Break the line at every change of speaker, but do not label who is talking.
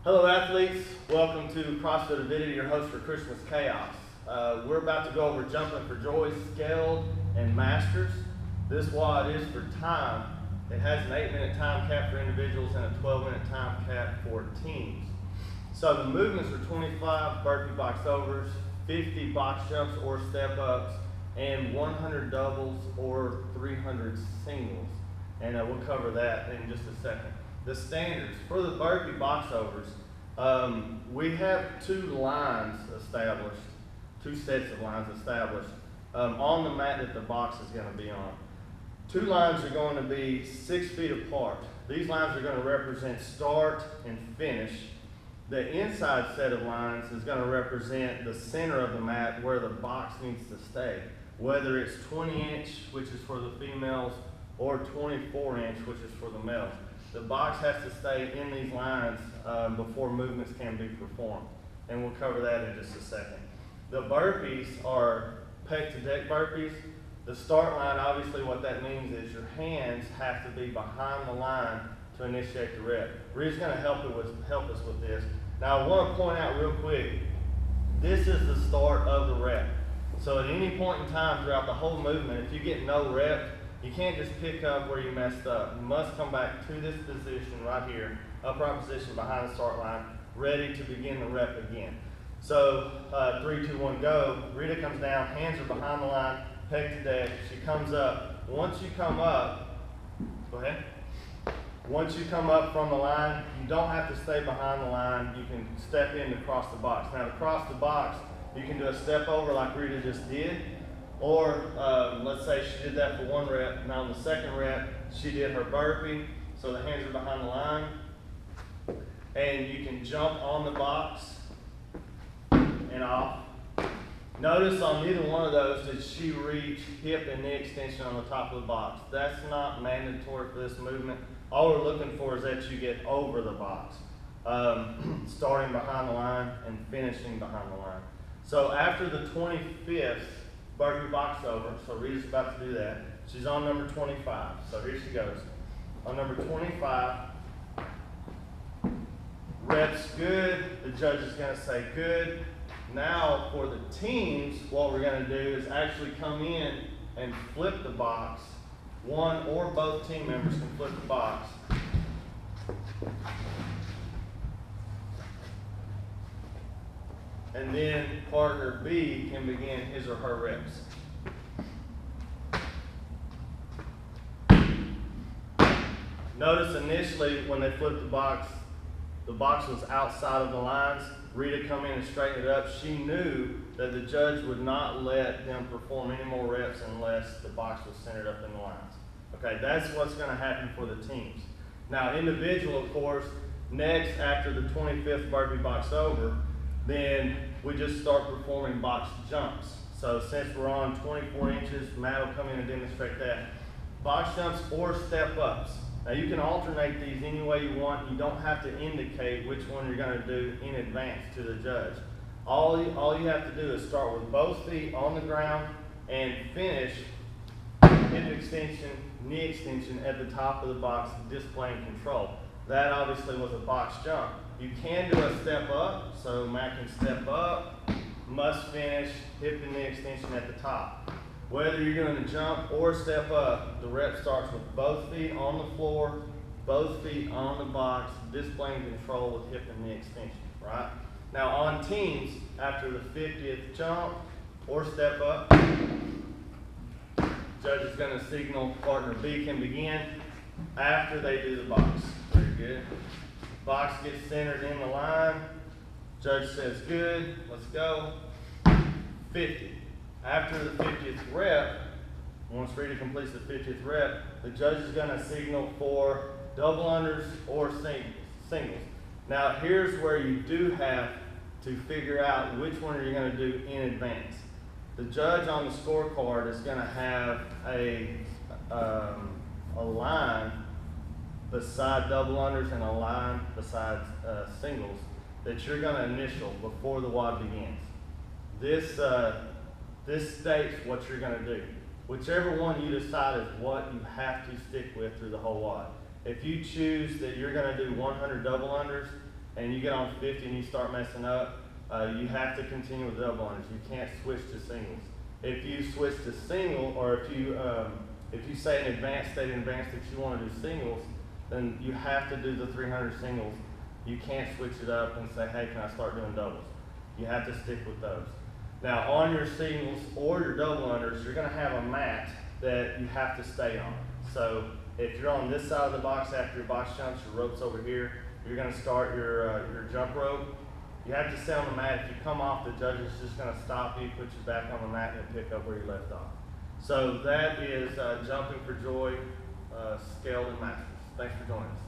Hello athletes, welcome to CrossFit Avidity, your host for Christmas Chaos. We're about to go over jumping for joy, scaled, and masters. This WOD is for time. It has an 8-minute time cap for individuals and a 12-minute time cap for teams. So the movements are 25 burpee box overs, 50 box jumps or step ups, and 100 doubles or 300 singles. And we'll cover that in just a second. The standards for the burpee box overs, we have two lines established, two sets of lines established on the mat that the box is going to be on. Two lines are going to be 6 feet apart. These lines are going to represent start and finish. The inside set of lines is going to represent the center of the mat where the box needs to stay, whether it's 20-inch, which is for the females, or 24-inch, which is for the males. The box has to stay in these lines before movements can be performed. And we'll cover that in just a second. The burpees are pec to deck burpees. The start line, obviously what that means is your hands have to be behind the line to initiate the rep. Reed's going to help us with this. Now I want to point out real quick, this is the start of the rep. So at any point in time throughout the whole movement, if you get no rep, you can't just pick up where you messed up. You must come back to this position right here, upright position behind the start line, ready to begin the rep again. So 3, 2, 1, go. Rita comes down, hands are behind the line, pec to deck. She comes up. Once you come up, go ahead. Once you come up from the line, you don't have to stay behind the line. You can step in to cross the box. Now to cross the box, you can do a step over like Rita just did. Or let's say she did that for 1 rep. Now on the 2nd rep, she did her burpee. So the hands are behind the line. And you can jump on the box and off. Notice on neither one of those did she reach hip and knee extension on the top of the box. That's not mandatory for this movement. All we're looking for is that you get over the box, starting behind the line and finishing behind the line. So after the 25th burpee box over, so Rita's about to do that. She's on number 25, so here she goes. On number 25, reps good, the judge is going to say good. Now for the teams, what we're going to do is actually come in and flip the box. One or both team members can flip the box. And then partner B can begin his or her reps. Notice initially when they flipped the box was outside of the lines. Rita come in and straighten it up. She knew that the judge would not let them perform any more reps unless the box was centered up in the lines. Okay, that's what's going to happen for the teams. Now individual, of course, next after the 25th burpee box over, then we just start performing box jumps. So since we're on 24 inches, Matt will come in and demonstrate that. Box jumps or step ups. Now you can alternate these any way you want. You don't have to indicate which one you're going to do in advance to the judge. All you have to do is start with both feet on the ground and finish hip extension, knee extension at the top of the box, displaying control. That obviously was a box jump. You can do a step up, so Matt can step up, must finish, hip and knee extension at the top. Whether you're doing a jump or step up, the rep starts with both feet on the floor, both feet on the box, displaying control with hip and knee extension, right? Now on teams, after the 50th jump or step up, judge is going to signal partner B can begin after they do the box. Very good. Box gets centered in the line. Judge says good, let's go. 50. After the 50th rep, once Rita completes the 50th rep, the judge is going to signal for double unders or singles. Now here's where you do have to figure out which one you're going to do in advance. The judge on the scorecard is going to have a line beside double unders and a line beside singles that you're going to initial before the WOD begins. This states what you're going to do. Whichever one you decide is what you have to stick with through the whole WOD. If you choose that you're going to do 100 double unders, and you get on 50 and you start messing up, you have to continue with double unders. You can't switch to singles. If you switch to single, or if you say in advance, state in advance that you want to do singles, then you have to do the 300 singles. You can't switch it up and say, hey, can I start doing doubles? You have to stick with those. Now, on your singles or your double unders, you're going to have a mat that you have to stay on. So if you're on this side of the box after your box jumps, your rope's over here, you're going to start your jump rope. You have to stay on the mat. If you come off, the judge is just going to stop you, put you back on the mat, and pick up where you left off. So that is Jumping for Joy, Scaled and Masters. Thanks for joining us.